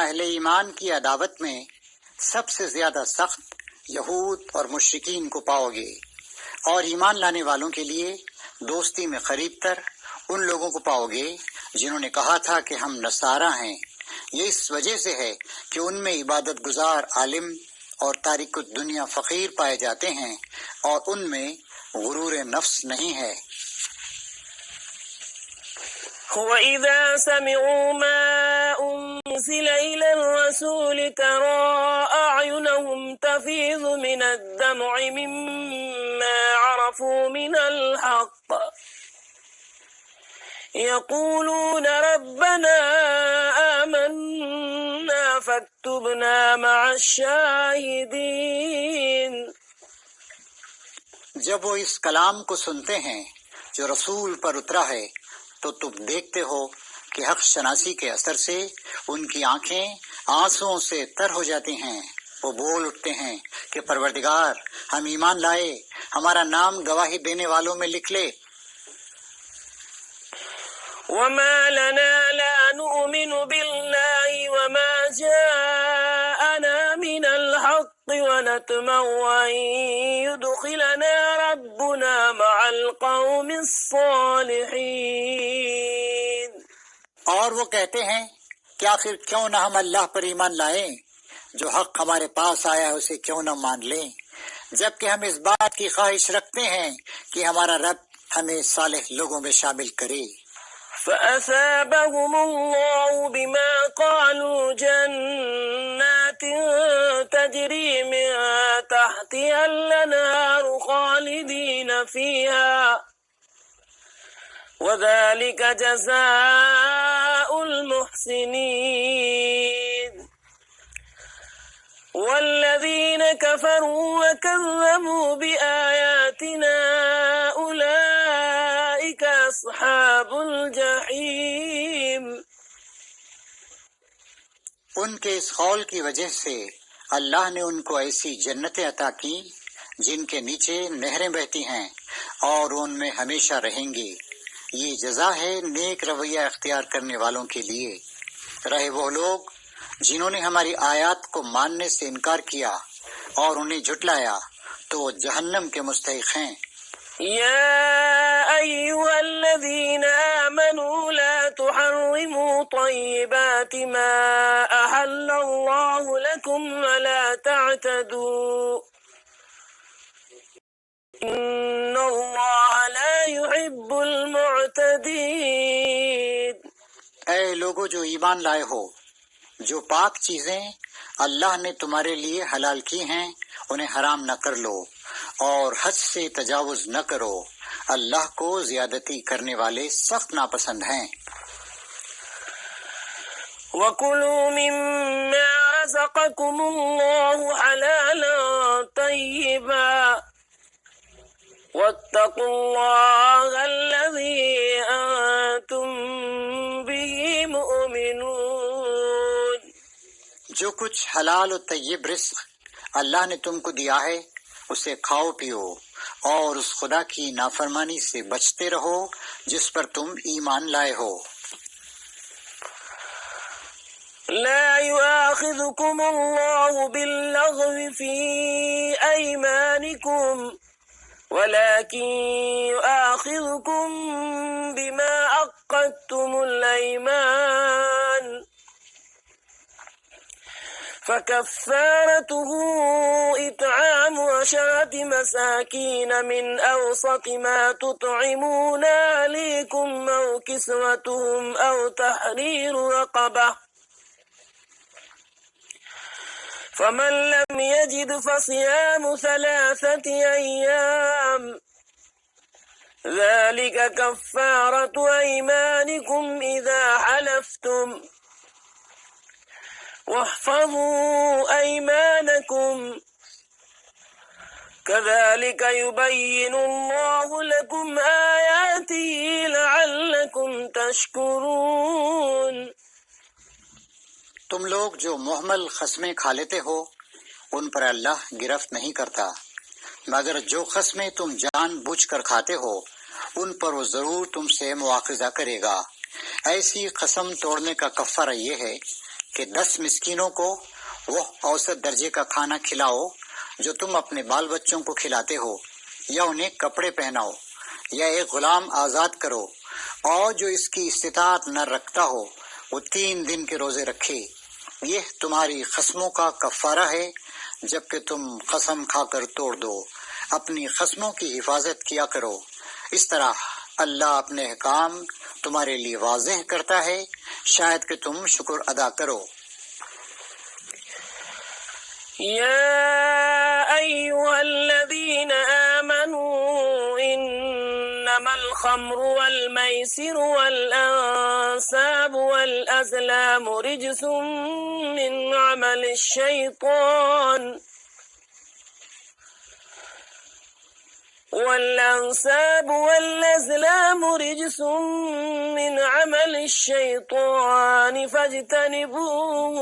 اہل ایمان کی عداوت میں سب سے زیادہ سخت یہود اور مشرکین کو پاؤ گے، اور ایمان لانے والوں کے لیے دوستی میں قریب تر ان لوگوں کو پاؤ گے جنہوں نے کہا تھا کہ ہم نصارہ ہیں۔ یہ اس وجہ سے ہے کہ ان میں عبادت گزار عالم اور تارک الدنیا فقیر پائے جاتے ہیں، اور ان میں غرور نفس نہیں ہے۔ وَإِذَا سَمِعُوا مَا أُنزِلَ إِلَى الرَّسُولِ تَرَىٰ أَعْيُنَهُمْ تَفِيضُ مِنَ الدَّمْعِ مِمَّا عَرَفُوا مِنَ الْحَقِّ يَقُولُونَ رَبَّنَا آمَنَّا فَاكْتُبْنَا مَعَ الشَّاهِدِينَ۔ جب وہ اس کلام کو سنتے ہیں جو رسول پر اترا ہے تو تم دیکھتے ہو کہ حق شناسی کے اثر سے ان کی آنکھیں آنسوؤں سے تر ہو جاتی ہیں۔ وہ بول اٹھتے ہیں کہ پروردگار، ہم ایمان لائے، ہمارا نام گواہی دینے والوں میں لکھ لے۔ وَمَا لَنَا لَا نُؤْمِنُ بِاللَّهِ وَمَا جَاءَنَا مِنَ الْحَقِّ وَنَطْمَعُ أَن يُدْخِلَنَا رَبُّنَا مَعَ الْقَوْمِ الصَّالِحِينَ۔ اور وہ کہتے ہیں کہ آخر کیوں نہ ہم اللہ پر ایمان لائیں، جو حق ہمارے پاس آیا ہے اسے کیوں نہ مان لیں، جبکہ ہم اس بات کی خواہش رکھتے ہیں کہ ہمارا رب ہمیں صالح لوگوں میں شامل کرے۔ فَأَثَابَهُمُ اللَّهُ بِمَا قَالُوا جَنَّاتٍ تَجْرِي مِن تَحْتِهَا الْأَنْهَارُ خَالِدِينَ فِيهَا وَذَلِكَ جَزَاءُ الْمُحْسِنِينَ۔ وَالَّذِينَ كَفَرُوا وَكَذَّبُوا بِآيَاتِنَا أُولَئِكَ أَصْحَابُ الْجَحِيمِ۔ ان کے اس قول کی وجہ سے اللہ نے ان کو ایسی جنتیں عطا کی جن کے نیچے نہریں بہتی ہیں، اور ان میں ہمیشہ رہیں گے۔ یہ جزا ہے نیک رویہ اختیار کرنے والوں کے لیے۔ رہے وہ لوگ جنہوں نے ہماری آیات کو ماننے سے انکار کیا اور انہیں جھٹلایا تو وہ جہنم کے مستحق ہیں۔ يا أيها الذين آمنوا لا تحرموا طيبات ما أحل الله لكم ولا تعتدوا إن الله لا يحب المعتدين۔ اے لوگو جو ایمان لائے ہو، جو پاک چیزیں اللہ نے تمہارے لیے حلال کی ہیں انہیں حرام نہ کر لو، اور حد سے تجاوز نہ کرو، اللہ کو زیادتی کرنے والے سخت ناپسند ہیں۔ وَكُلُوا مِمَّا رَزَقَكُمُ اللَّهُ حَلَالًا طَيِّبًا وَاتَّقُوا اللَّهَ الَّذِي أَنتُم بِهِ مُؤْمِنُونَ۔ جو کچھ حلال و طیب رزق اللہ نے تم کو دیا ہے اسے کھاؤ پیو، اور اس خدا کی نافرمانی سے بچتے رہو جس پر تم ایمان لائے ہو۔ لا يؤاخذكم الله باللغو في أيمانكم ولكن يؤاخذكم بما عقدتم الأيمان فكفارته إطعام 10 مساكين من أوسط ما تطعمون أهليكم أو كسوتهم أو تحرير رقبة فمن لم يجد فصيام 3 أيام ذلك كفارة أيمانكم إذا حلفتم واحفظوا أيمانكم كذلك يبين الله لكم آياته لعلكم تشكرون۔ تم لوگ جو محمل قسمیں کھا لیتے ہو ان پر اللہ گرفت نہیں کرتا، مگر جو قسمیں تم جان بوجھ کر کھاتے ہو ان پر وہ ضرور تم سے مواخذہ کرے گا۔ ایسی قسم توڑنے کا کفارہ یہ ہے کہ 10 مسکینوں کو وہ اوسط درجے کا کھانا کھلاؤ جو تم اپنے بال بچوں کو کھلاتے ہو، یا انہیں کپڑے پہناؤ، یا ایک غلام آزاد کرو، اور جو اس کی استطاعت نہ رکھتا ہو وہ 3 دن کے روزے رکھے۔ یہ تمہاری قسموں کا کفارہ ہے جبکہ تم قسم کھا کر توڑ دو۔ اپنی قسموں کی حفاظت کیا کرو، اس طرح اللہ اپنے احکام تمہارے لیے واضح کرتا ہے، شاید کہ تم شکر ادا کرو۔ يا أيها الذين آمنوا إنما الخمر والميسر والأنساب والأزلام رجس من عمل الشيطان والأنساب والأزلام رجس من عمل الشيطان فاجتنبوه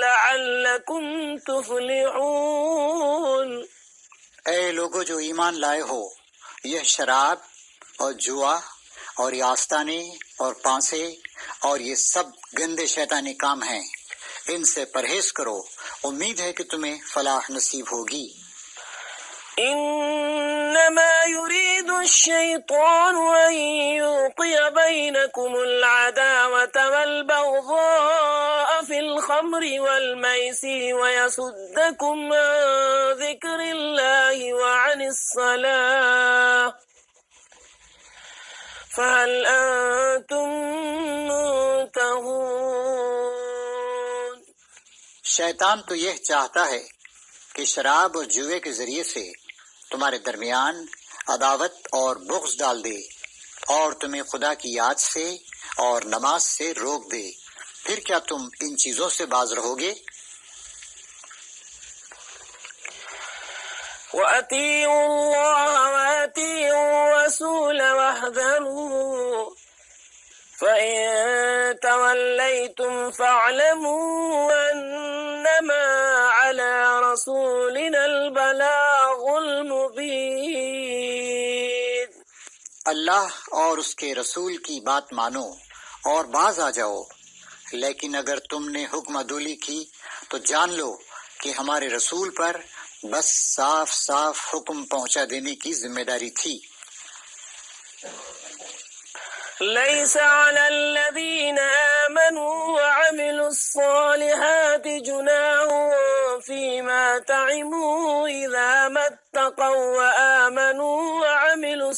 لعلكم تفلحون۔ اے لوگو جو ایمان لائے ہو، یہ شراب اور جوا اور یہ آستانے اور پانسے اور یہ سب گندے شیطانی کام ہیں، ان سے پرہیز کرو، امید ہے کہ تمہیں فلاح نصیب ہوگی۔ إنما يريد الشيطان أن يوقع بينكم العداوة والبغضاء في الخمر والميسر ويصدكم عن ذكر الله وعن الصلاة فهل أنتم منتهون؟ شیطان تو یہ چاہتا ہے کہ شراب اور جوے کے ذریعے سے تمہارے درمیان عداوت اور بغض ڈال دے اور تمہیں خدا کی یاد سے اور نماز سے روک دے، پھر کیا تم ان چیزوں سے باز رہو گے؟ وَأَطِيعُوا اللَّهَ وَأَطِيعُوا الرَّسُولَ وَاحْذَرُوا فَإِن تَوَلَّيْتُمْ فَاعْلَمُوا أَنَّمَا عَلَى رَسُولِنَا الْبَلَاغُ الْمُبِينُ۔ اللہ اور اس کے رسول کی بات مانو اور باز آ جاؤ، لیکن اگر تم نے حکم عدولی کی تو جان لو کہ ہمارے رسول پر بس صاف صاف حکم پہنچا دینے کی ذمہ داری تھی۔ ليس على الذين آمنوا وعملوا الصالحات جناح فيما طعموا إذا ما اتقوا وآمنوا وعملوا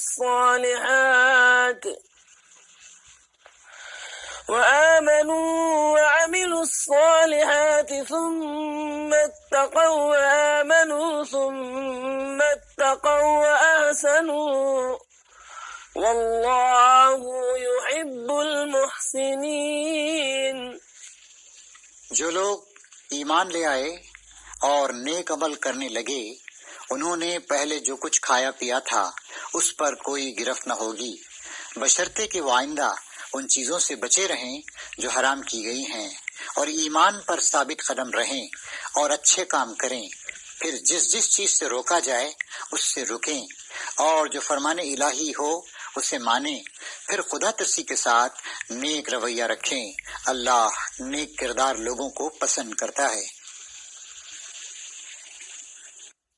الصالحات ثم اتقوا وآمنوا ثم اتقوا وأحسنوا واللہ یحب المحسنین۔ جو لوگ ایمان لے آئے اور نیک عمل کرنے لگے، انہوں نے پہلے جو کچھ کھایا پیا تھا اس پر کوئی گرفت نہ ہوگی، بشرطے کہ وہ آئندہ ان چیزوں سے بچے رہیں جو حرام کی گئی ہیں، اور ایمان پر ثابت قدم رہیں اور اچھے کام کریں، پھر جس چیز سے روکا جائے اس سے رکیں، اور جو فرمان الہی ہو اسے مانیں، پھر خدا ترسی کے ساتھ نیک رویہ رکھیں، اللہ نیک کردار لوگوں کو پسند کرتا ہے۔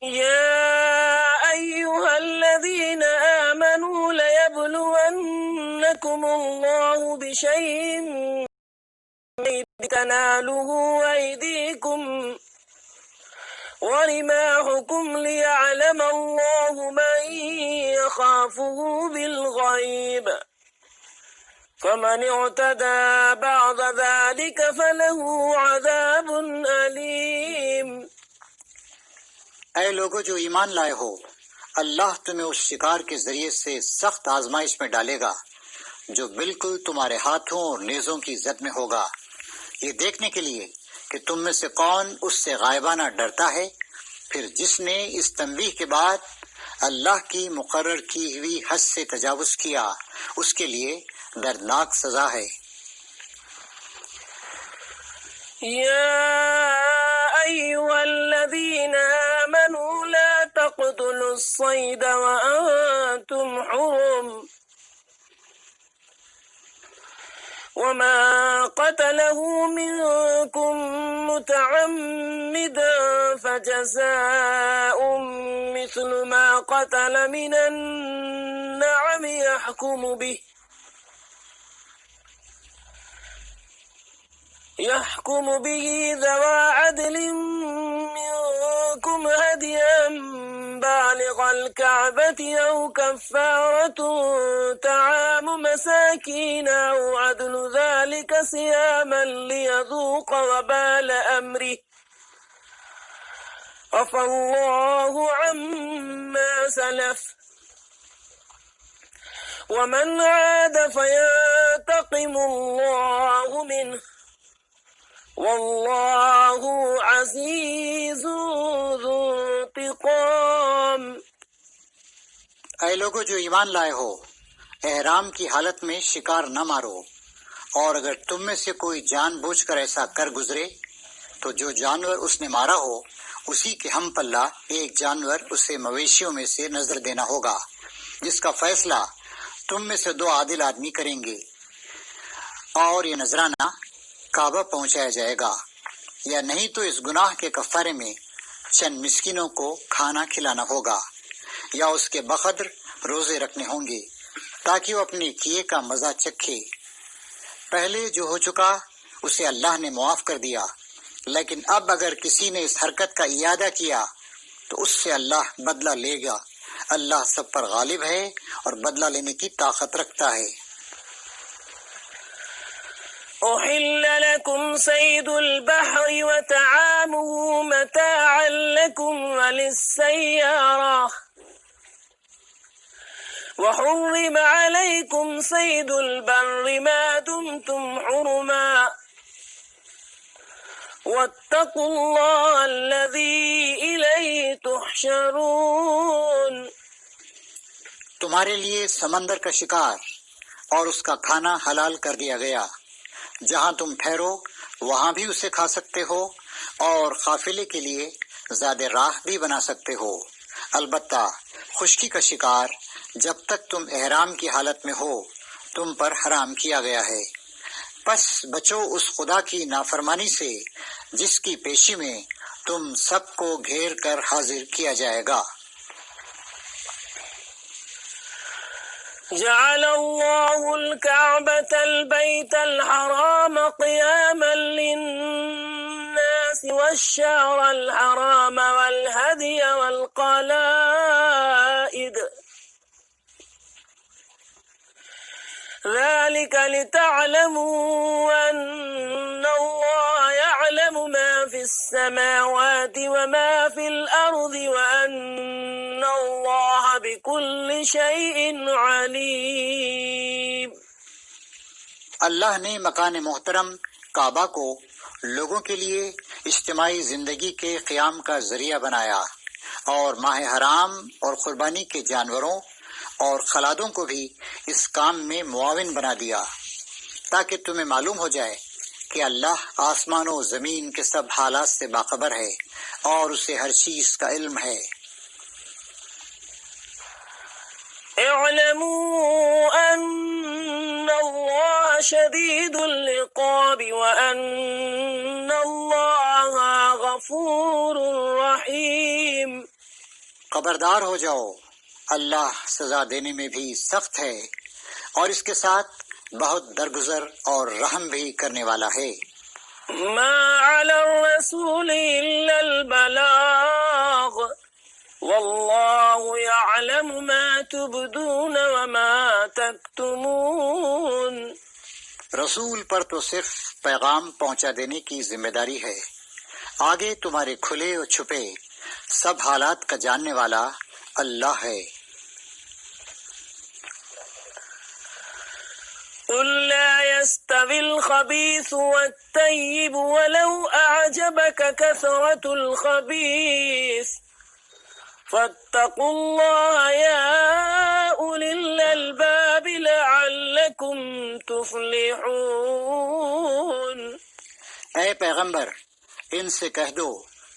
یا ایہا الذین آمنوا لیبلونکم اللہ بشیء تنالہ ایدیکم ورماحكم ليعلم الله من يخافه بالغيب فمن اعتدى بعد ذلك فله عذاب أليم۔ اے لوگو جو ایمان لائے ہو، اللہ تمہیں اس شکار کے ذریعے سے سخت آزمائش میں ڈالے گا جو بالکل تمہارے ہاتھوں اور نیزوں کی زد میں ہوگا، یہ دیکھنے کے لیے کہ تم میں سے کون اس سے غائبانہ ڈرتا ہے، پھر جس نے اس تنبیہ کے بعد اللہ کی مقرر کی ہوئی حد سے تجاوز کیا اس کے لیے دردناک سزا ہے۔ یا ایہا الذین آمنوا لا تقتلوا الصید وانتم حرم وما قتله منكم متعمدا فجزاء مثل ما قتل من النعم يحكم به ذوى عدل منكم هديا بالغ الكعبة أو كفارة طعام مساكين أو عدل ذلك صياما ليذوق وبال أمره عفى الله عما سلف ومن عاد فينتقم الله منه واللہ عزیز ذو انتقام۔ اے لوگو جو ایمان لائے ہو، احرام کی حالت میں شکار نہ مارو، اور اگر تم میں سے کوئی جان بوجھ کر ایسا کر گزرے تو جو جانور اس نے مارا ہو اسی کے ہم پلہ ایک جانور اسے مویشیوں میں سے نظر دینا ہوگا، جس کا فیصلہ تم میں سے 2 عادل آدمی کریں گے، اور یہ نذرانہ کعبہ پہنچایا جائے گا، یا نہیں تو اس گناہ کے کفارے میں چند مسکینوں کو کھانا کھلانا ہوگا، یا اس کے بقدر روزے رکھنے ہوں گے تاکہ وہ اپنے کیے کا مزہ چکھے۔ پہلے جو ہو چکا اسے اللہ نے معاف کر دیا، لیکن اب اگر کسی نے اس حرکت کا اعادہ کیا تو اس سے اللہ بدلہ لے گا۔ اللہ سب پر غالب ہے اور بدلہ لینے کی طاقت رکھتا ہے۔ أحل لكم صيد البحر وطعامه متاعا لكم وللسيارة وحرم عليكم صيد البر ما دمتم حرما واتقوا الله الذي إليه تحشرون۔ تمہارے لیے سمندر کا شکار اور اس کا کھانا حلال کر دیا گیا، جہاں تم ٹھہرو وہاں بھی اسے کھا سکتے ہو، اور قافلے کے لیے زیادہ راہ بھی بنا سکتے ہو، البتہ خشکی کا شکار جب تک تم احرام کی حالت میں ہو تم پر حرام کیا گیا ہے۔ پس بچو اس خدا کی نافرمانی سے جس کی پیشی میں تم سب کو گھیر کر حاضر کیا جائے گا۔ جعل الله الكعبة البيت الحرام قياما للناس والشهر الحرام والهدي والقلائد ذلك لتعلموا أن الله يعلم ما في السماوات وما في الأرض وأن الله بكل شيء عليم۔ اللہ نے مکان محترم کعبہ کو لوگوں کے لیے اجتماعی زندگی کے قیام کا ذریعہ بنایا، اور ماہ حرام اور قربانی کے جانوروں اور خلادوں کو بھی اس کام میں معاون بنا دیا، تاکہ تمہیں معلوم ہو جائے کہ اللہ آسمان و زمین کے سب حالات سے باخبر ہے اور اسے ہر چیز کا علم ہے۔ اعلموا ان اللہ شدید العقاب وان اللہ غفور رحیم۔ خبردار ہو جاؤ، اللہ سزا دینے میں بھی سخت ہے، اور اس کے ساتھ بہت درگزر اور رحم بھی کرنے والا ہے۔ ما علی الرسول الا البلاغ واللہ یعلم ما تبدون وما تکتمون۔ رسول پر تو صرف پیغام پہنچا دینے کی ذمہ داری ہے، آگے تمہارے کھلے اور چھپے سب حالات کا جاننے والا اللہ ہے۔ قل لا يستوي الخبيث والطيب ولو أعجبك كثرة الخبيث فاتقوا الله يا أولي الألباب لعلكم تفلحون۔ اے پیغمبر، ان سے کہہ دو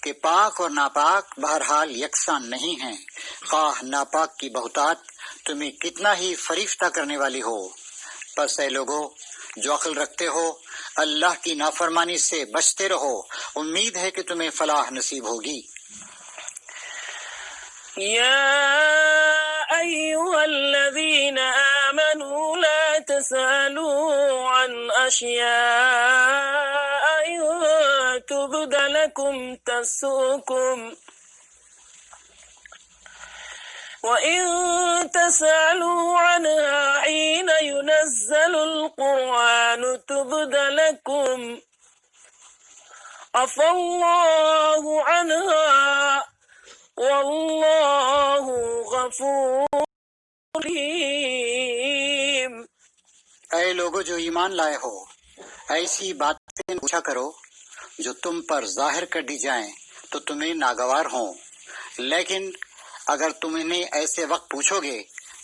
کہ پاک اور ناپاک بہرحال یکساں نہیں ہیں، خواہ ناپاک کی بہتات تمہیں کتنا ہی فریفتہ کرنے والی ہو، پس اے لوگو جو عقل رکھتے ہو اللہ کی نافرمانی سے بچتے رہو، امید ہے کہ تمہیں فلاح نصیب ہوگی۔ يا أيها الذين آمنوا لا تسألوا عن أشياء إن تبد لكم تسؤكم وإن تسألوا عنها حين ينزل القرآن تبد لكم عفى الله عنها واللہ غفور رحیم۔ اے لوگو جو ایمان لائے ہو، ایسی باتیں پوچھا کرو جو تم پر ظاہر کر دی جائیں تو تمہیں ناگوار ہوں، لیکن اگر تم انہیں ایسے وقت پوچھو گے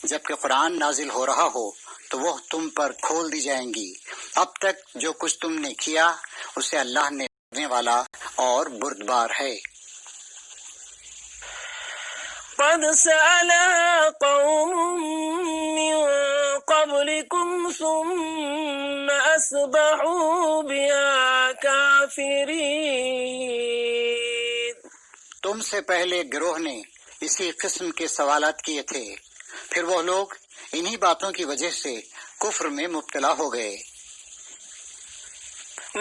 جبکہ قرآن نازل ہو رہا ہو تو وہ تم پر کھول دی جائیں گی۔ اب تک جو کچھ تم نے کیا اسے اللہ نے دینے والا اور بردبار ہے۔ قد سألها قوم من قبلكم ثم أصبحوا بها كافرين۔ تم سے پہلے گروہ نے اسی قسم کے سوالات کیے تھے، پھر وہ لوگ انہی باتوں کی وجہ سے کفر میں مبتلا ہو گئے۔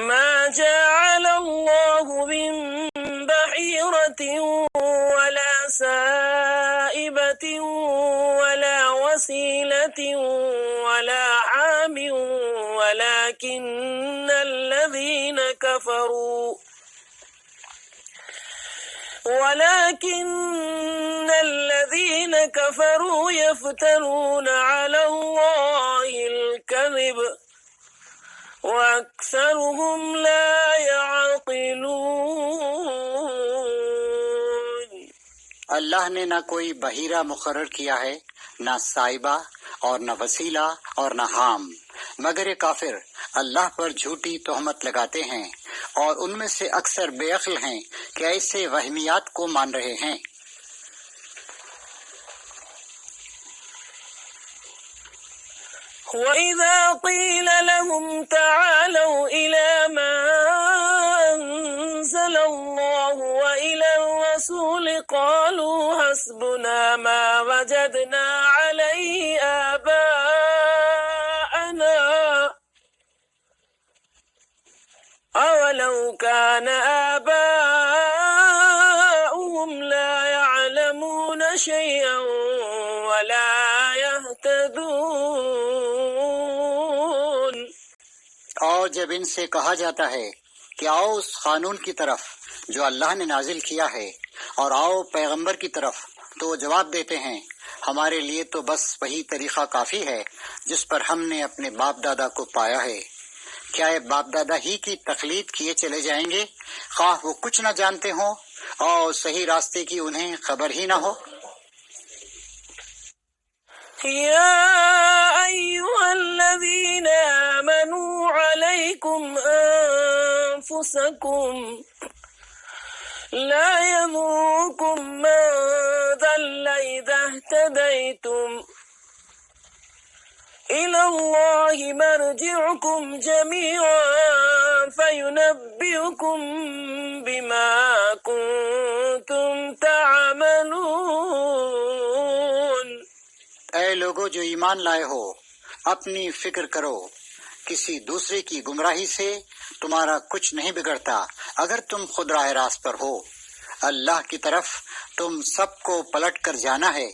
ما جعل الله من بحيرة ولا سائبة ولا وسيلة ولا حام ولكن الذين كفروا يفترون على الله الكذب وأكثرهم لا يعقلون۔ اللہ نے نہ کوئی بحیرہ مقرر کیا ہے، نہ سائبہ اور نہ وسیلہ اور نہ حام، مگر یہ کافر اللہ پر جھوٹی تہمت لگاتے ہیں، اور ان میں سے اکثر بے عقل ہیں کہ ایسے وہمیات کو مان رہے ہیں۔ وَإِذَا قِيلَ لَهُمْ تَعَالَوْا إِلَى مَا أَنزَلَ اللَّهُ وَإِلَى الرَّسُولِ قَالُوا حَسْبُنَا مَا وَجَدْنَا عَلَيْهِ آبَاءَنَا أَوَلَوْ كَانَ آبَاؤُهُمْ لَا يَعْلَمُونَ شَيْئًا وَلَا يَهْتَدُونَ۔ اور جب ان سے کہا جاتا ہے کہ آؤ اس قانون کی طرف جو اللہ نے نازل کیا ہے اور آؤ پیغمبر کی طرف، تو وہ جواب دیتے ہیں ہمارے لیے تو بس وہی طریقہ کافی ہے جس پر ہم نے اپنے باپ دادا کو پایا ہے۔ کیا یہ باپ دادا ہی کی تقلید کیے چلے جائیں گے، خواہ وہ کچھ نہ جانتے ہوں اور صحیح راستے کی انہیں خبر ہی نہ ہو؟ يا أيها الذين آمنوا عليكم أنفسكم لا يضركم من ضل إذا اهتديتم إلى الله مرجعكم جميعا فينبئكم بما كنتم تعملون۔ اے لوگو جو ایمان لائے ہو، اپنی فکر کرو، کسی دوسرے کی گمراہی سے تمہارا کچھ نہیں بگڑتا اگر تم خود راہ راست پر ہو۔ اللہ کی طرف تم سب کو پلٹ کر جانا ہے،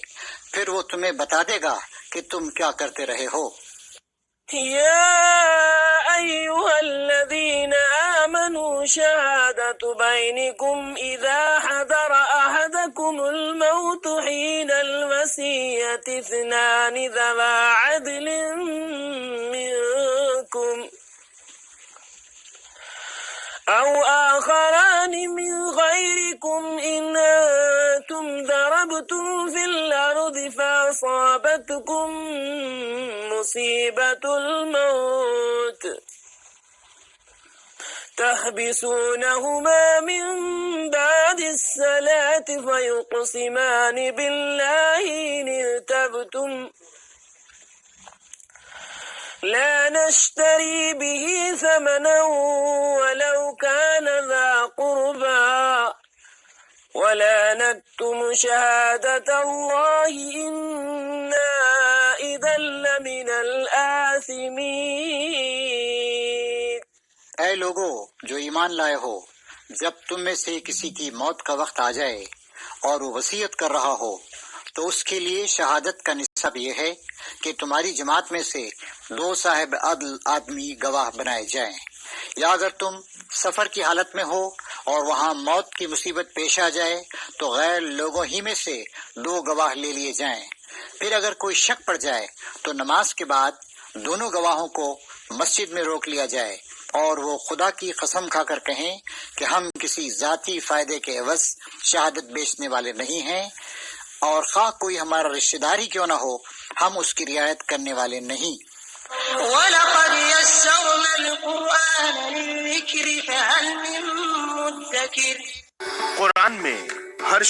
پھر وہ تمہیں بتا دے گا کہ تم کیا کرتے رہے ہو۔ يا أيها الذين آمنوا شهادة بينكم إذا حضر أحدكم الموت حين الوصية اثنان ذوى عدل منكم أو آخران من غيركم إن أنتم ضربتم في الأرض فأصابتكم مصيبة الموت تحبسونهما من بعد الصلاة فيقسمان بالله لا نشتري به ثمنا ولو كان ذا قربى ولا نكتم شهادة الله إنا إذا لمن الآثمين۔ اے لوگو جو ایمان لائے ہو، جب تم میں سے کسی کی موت کا وقت آ جائے اور وہ وصیت کر رہا ہو تو اس کے لیے شہادت کا نصاب یہ ہے کہ تمہاری جماعت میں سے 2 صاحب عدل آدمی گواہ بنائے جائیں، یا اگر تم سفر کی حالت میں ہو اور وہاں موت کی مصیبت پیش آ جائے تو غیر لوگوں ہی میں سے 2 گواہ لے لیے جائیں۔ پھر اگر کوئی شک پڑ جائے تو نماز کے بعد دونوں گواہوں کو مسجد میں روک لیا جائے اور وہ خدا کی قسم کھا کر کہیں کہ ہم کسی ذاتی فائدے کے عوض شہادت بیچنے والے نہیں ہیں، اور خواہ کوئی ہمارا رشتہ داری کیوں نہ ہو ہم اس کی رعایت کرنے والے نہیں۔ وَلَقَدْ يَسَّرْنَا الْقُرْآنَ لِلذِّكْرِ فَهَلْ مِن مُّدَّكِرٍ۔ قرآن میں ہر